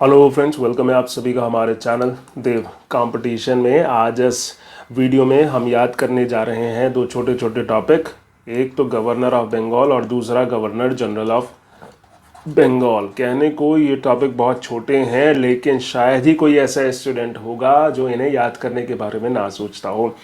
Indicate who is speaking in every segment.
Speaker 1: Hello friends, welcome है आप सभी का हमारे चैनल देव कंपटीशन में। आज इस वीडियो में हम याद करने जा रहे हैं दो छोटे छोटे टॉपिक। एक तो गवर्नर ऑफ बंगाल और दूसरा गवर्नर जनरल ऑफ बंगाल। कहने को ये टॉपिक बहुत छोटे हैं, लेकिन शायद ही कोई ऐसा स्टूडेंट होगा जो इन्हें याद करने के बारे में ना सोचता हो।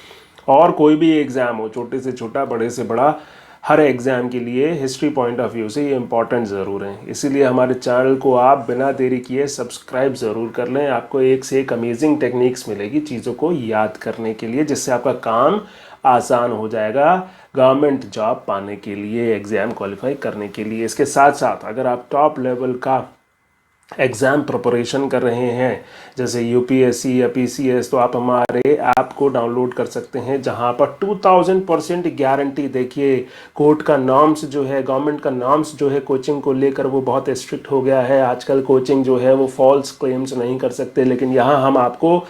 Speaker 1: और कोई भी एग्ज़ाम हो, छोटे से छोटा बड़े से बड़ा, हर एग्ज़ाम के लिए हिस्ट्री पॉइंट ऑफ व्यू से ये इंपॉर्टेंट ज़रूर है। इसीलिए हमारे चैनल को आप बिना देरी किए सब्सक्राइब ज़रूर कर लें। आपको एक से एक अमेजिंग टेक्निक्स मिलेगी चीज़ों को याद करने के लिए, जिससे आपका काम आसान हो जाएगा गवर्नमेंट जॉब पाने के लिए, एग्ज़ाम क्वालिफाई करने के लिए। इसके साथ साथ अगर आप टॉप लेवल का एग्ज़ाम प्रिपरेशन कर रहे हैं, जैसे यूपीएससी या पीसीएस, तो आप हमारे ऐप को डाउनलोड कर सकते हैं, जहां पर 2000% गारंटी। देखिए, कोर्ट का नॉर्म्स जो है, गवर्नमेंट का नॉर्म्स जो है कोचिंग को लेकर, वो बहुत स्ट्रिक्ट हो गया है। आजकल कोचिंग जो है वो फॉल्स क्लेम्स नहीं कर सकते, लेकिन यहाँ हम आपको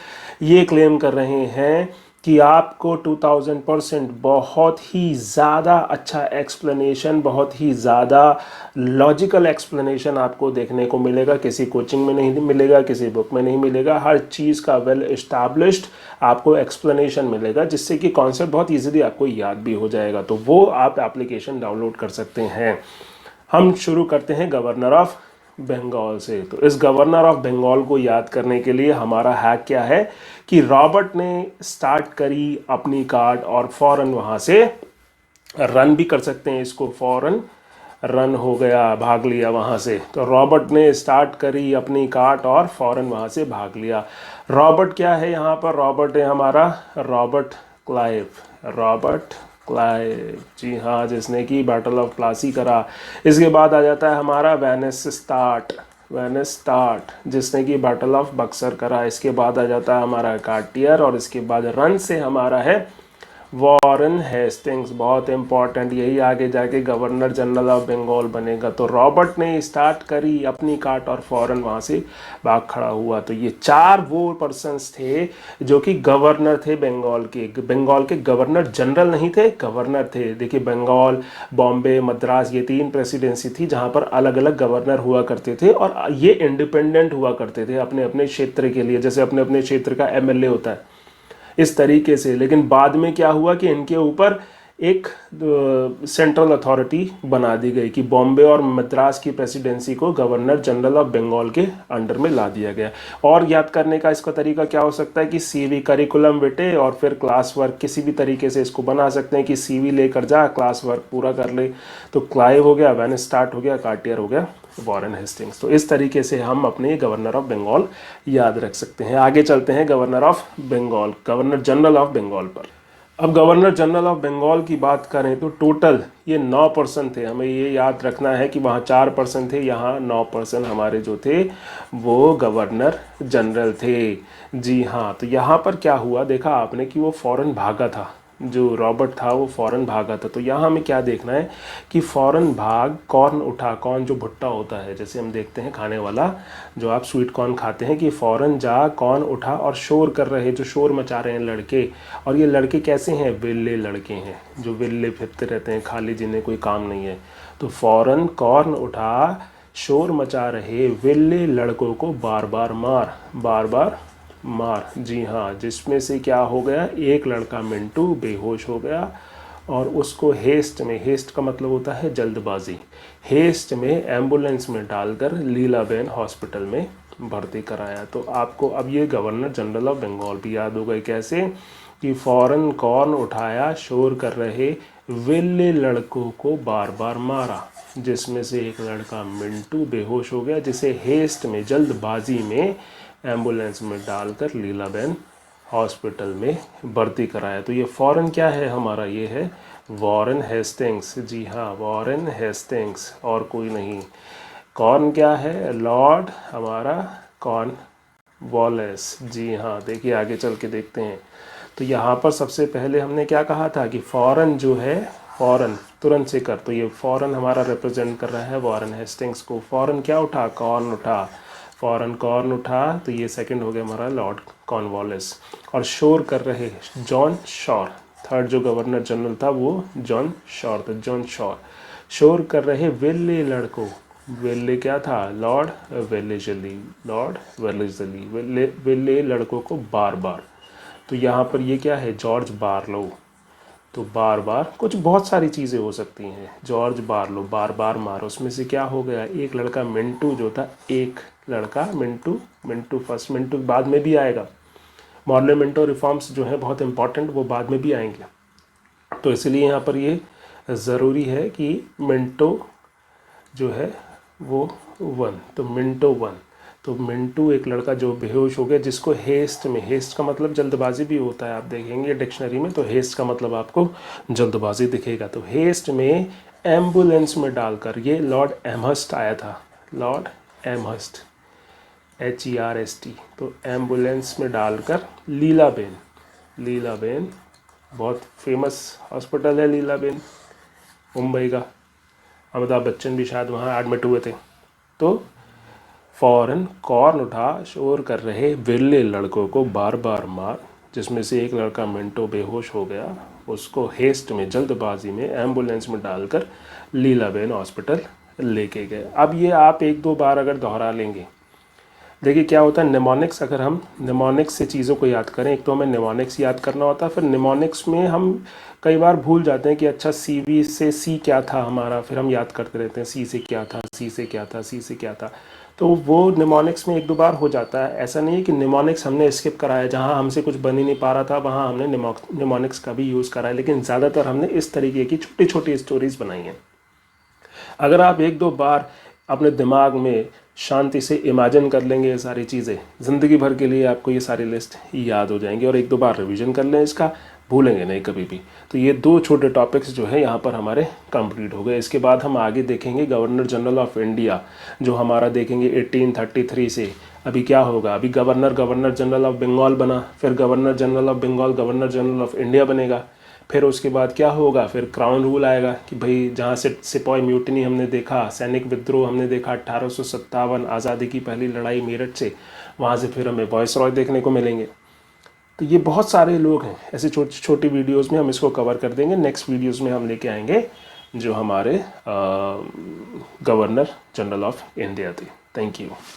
Speaker 1: ये क्लेम कर रहे हैं कि आपको 2000% बहुत ही ज़्यादा अच्छा एक्सप्लेनेशन, बहुत ही ज़्यादा लॉजिकल एक्सप्लेनेशन आपको देखने को मिलेगा। किसी कोचिंग में नहीं मिलेगा, किसी बुक में नहीं मिलेगा। हर चीज़ का वेल एस्टैब्लिश्ड आपको एक्सप्लेनेशन मिलेगा, जिससे कि कॉन्सेप्ट बहुत इजीली आपको याद भी हो जाएगा। तो वो आप एप्लीकेशन डाउनलोड कर सकते हैं। हम शुरू करते हैं गवर्नर ऑफ बंगाल से। तो इस गवर्नर ऑफ बंगाल को याद करने के लिए हमारा हैक क्या है कि रॉबर्ट ने स्टार्ट करी अपनी कार्ड और फौरन वहाँ से रन भी कर सकते हैं इसको, फौरन रन हो गया, भाग लिया वहाँ से। तो रॉबर्ट ने स्टार्ट करी अपनी कार्ट और फौरन वहाँ से भाग लिया। रॉबर्ट क्या है यहाँ पर? रॉबर्ट है हमारा रॉबर्ट क्लाइव। रॉबर्ट क्लाइव, जी हाँ, जिसने कि बैटल ऑफ प्लासी करा। इसके बाद आ जाता है हमारा वेनेस्टार्ट। वेनेस्टार्ट, जिसने कि बैटल ऑफ बक्सर करा। इसके बाद आ जाता है हमारा कार्टियर, और इसके बाद रन से हमारा है वॉरेन हेस्टिंग्स। बहुत इंपॉर्टेंट, यही आगे जाके गवर्नर जनरल ऑफ बंगाल बनेगा। तो रॉबर्ट ने स्टार्ट करी अपनी कार्ट और फौरन वहाँ से भाग खड़ा हुआ। तो ये चार वो पर्सन्स थे जो कि गवर्नर थे बंगाल के। बंगाल के गवर्नर जनरल नहीं थे, गवर्नर थे। देखिए, बंगाल, बॉम्बे, मद्रास, ये तीन प्रेसिडेंसी थी जहाँ पर अलग अलग गवर्नर हुआ करते थे, और ये इंडिपेंडेंट हुआ करते थे अपने अपने क्षेत्र के लिए, जैसे अपने अपने क्षेत्र का एमएलए होता है, इस तरीके से। लेकिन बाद में क्या हुआ कि इनके ऊपर एक सेंट्रल अथॉरिटी बना दी गई कि बॉम्बे और मद्रास की प्रेसिडेंसी को गवर्नर जनरल ऑफ बंगाल के अंडर में ला दिया गया। और याद करने का इसका तरीका क्या हो सकता है कि सीवी करिकुलम बेटे और फिर क्लास वर्क, किसी भी तरीके से इसको बना सकते हैं कि सीवी लेकर जा, क्लास वर्क पूरा कर ले। तो क्लाइव हो गया, वेनेस्टार्ट हो गया, कार्टियर हो गया, वॉरेन हेस्टिंग्स। तो इस तरीके से हम अपने गवर्नर ऑफ बंगाल याद रख सकते हैं। आगे चलते हैं governor of Bengal, governor general of Bengal पर। अब गवर्नर जनरल ऑफ बंगाल की बात करें तो टोटल ये 9% थे। हमें ये याद रखना है कि वहाँ 4% थे, यहाँ 9% हमारे जो थे वो गवर्नर जनरल थे। जी हाँ, तो यहाँ पर क्या हुआ देखा आपने कि वो फौरन भागा था, जो रॉबर्ट था वो फौरन भागा था। तो यहाँ हमें क्या देखना है कि फौरन भाग, कॉर्न उठा। कॉर्न जो भुट्टा होता है, जैसे हम देखते हैं खाने वाला, जो आप स्वीट कॉर्न खाते हैं, कि फौरन जा, कॉर्न उठा और शोर कर रहे, जो शोर मचा रहे हैं लड़के। और ये लड़के कैसे हैं? विल्ले लड़के हैं, जो विल्ले फिरते रहते हैं खाली, जिन्हें कोई काम नहीं है। तो फौरन कॉर्न उठा, शोर मचा रहे विल्ले लड़कों को बार बार मार, बार बार मार। जी हाँ, जिसमें से क्या हो गया, एक लड़का मिंटू बेहोश हो गया, और उसको हेस्ट में, हेस्ट का मतलब होता है जल्दबाजी, हेस्ट में एम्बुलेंस में डालकर लीलाबेन हॉस्पिटल में भर्ती कराया। तो आपको अब ये गवर्नर जनरल ऑफ बंगाल भी याद हो गए। कैसे कि फौरन कॉर्न उठाया, शोर कर रहे विल्ले लड़कों को बार बार मारा, जिसमें से एक लड़का मिंटू बेहोश हो गया, जिसे हेस्ट में, जल्दबाजी में एम्बुलेंस में डालकर लीलाबेन हॉस्पिटल में भर्ती कराया। तो ये फौरन क्या है हमारा? ये है वॉरेन हेस्टिंग्स। जी हाँ, वॉरेन हेस्टिंग्स, और कोई नहीं। कॉर्न क्या है? लॉर्ड हमारा कॉर्न वॉलेस। जी हाँ, देखिए आगे चल के देखते हैं। तो यहाँ पर सबसे पहले हमने क्या कहा था कि फौरन जो है, फौरन तुरंत से कर। तो ये फौरन हमारा रिप्रेजेंट कर रहा है वॉरेन हेस्टिंग्स को। फौरन क्या उठा? कॉर्न उठा। फौरन कॉर्न उठा, तो ये सेकंड हो गया हमारा लॉर्ड कॉर्नवालिस। और शोर कर रहे जॉन शॉर, थर्ड जो गवर्नर जनरल था वो जॉन शॉर था, जॉन शॉर। शोर कर रहे विल्ले लड़कों, वेल्ले क्या था? Lord Wellesley. लॉर्ड वेलेस्ली, वेल्ले लड़कों को बार बार। तो यहाँ पर ये क्या है? जॉर्ज बारलो। तो बार बार कुछ बहुत सारी चीज़ें हो सकती हैं। जॉर्ज बारलो, बार बार मारो, उसमें से क्या हो गया? एक लड़का मिंटू जो था, एक लड़का मिंटू, मिंटू फर्स्ट, मिंटू बाद में भी आएगा। मॉर्लेमेंटो रिफॉर्म्स जो है बहुत इंपॉर्टेंट, वो बाद में भी आएंगे। तो इसलिए यहाँ पर ये ज़रूरी है कि मिंटो जो है वो वन, तो मिंटो वन। तो मिंटू एक लड़का जो बेहोश हो गया, जिसको हेस्ट में, हेस्ट का मतलब जल्दबाजी भी होता है, आप देखेंगे डिक्शनरी में, तो हेस्ट का मतलब आपको जल्दबाजी दिखेगा। तो हेस्ट में एम्बुलेंस में डालकर, ये लॉर्ड एमहर्स्ट आया था, लॉर्ड एमहर्स्ट, HERST। तो एम्बुलेंस में डालकर लीलाबेन, लीलाबेन बहुत फेमस हॉस्पिटल है लीलाबेन, मुंबई का। अमिताभ बच्चन भी शायद वहाँ एडमिट हुए थे। तो फ़ौरन कॉर्न उठा शोर कर रहे विरले लड़कों को बार बार मार, जिसमें से एक लड़का मिंटो बेहोश हो गया, उसको हेस्ट में, जल्दबाजी में एम्बुलेंस में डालकर लीलाबेन हॉस्पिटल लेके गए। अब ये आप एक दो बार अगर दोहरा लेंगे, देखिए क्या होता है निमोनिक्स, अगर हम निमोनिक्स से चीज़ों को याद करें, एक तो हमें निमोनिक्स याद करना होता है, फिर निमोनिक्स में हम कई बार भूल जाते हैं कि अच्छा CV से C क्या था हमारा, फिर हम याद करते रहते हैं C से क्या था, C से क्या था, C से क्या था। तो वो निमोनिक्स में एक दो बार हो जाता है। ऐसा नहीं है कि निमोनिक्स हमने स्किप करा है, जहाँ हमसे कुछ बन ही नहीं पा रहा था वहाँ हमने निमोनिक्स का भी यूज़ करा है, लेकिन ज़्यादातर हमने इस तरीके की छोटी छोटी स्टोरीज़ बनाई हैं। अगर आप एक दो बार अपने दिमाग में शांति से इमेजिन कर लेंगे ये सारी चीज़ें, ज़िंदगी भर के लिए आपको ये सारी लिस्ट याद हो जाएंगी। और एक दो बार रिवीजन कर लें इसका, भूलेंगे नहीं कभी भी। तो ये दो छोटे टॉपिक्स जो है यहाँ पर हमारे कंप्लीट हो गए। इसके बाद हम आगे देखेंगे गवर्नर जनरल ऑफ इंडिया, जो हमारा देखेंगे 1833 से अभी क्या होगा। अभी गवर्नर जनरल ऑफ बंगाल बना, फिर governor general of Bengal governor general of India बनेगा। फिर उसके बाद क्या होगा? फिर क्राउन रूल आएगा कि भाई जहाँ से सिपाही म्यूटनी हमने देखा, सैनिक विद्रोह हमने देखा 1857, आज़ादी की पहली लड़ाई मेरठ से, वहाँ से फिर हमें वॉइसरॉय देखने को मिलेंगे। तो ये बहुत सारे लोग हैं, ऐसे छोटी छोटी वीडियोस में हम इसको कवर कर देंगे। नेक्स्ट वीडियोस में हम लेके आएंगे जो हमारे गवर्नर जनरल ऑफ इंडिया थे। Thank you.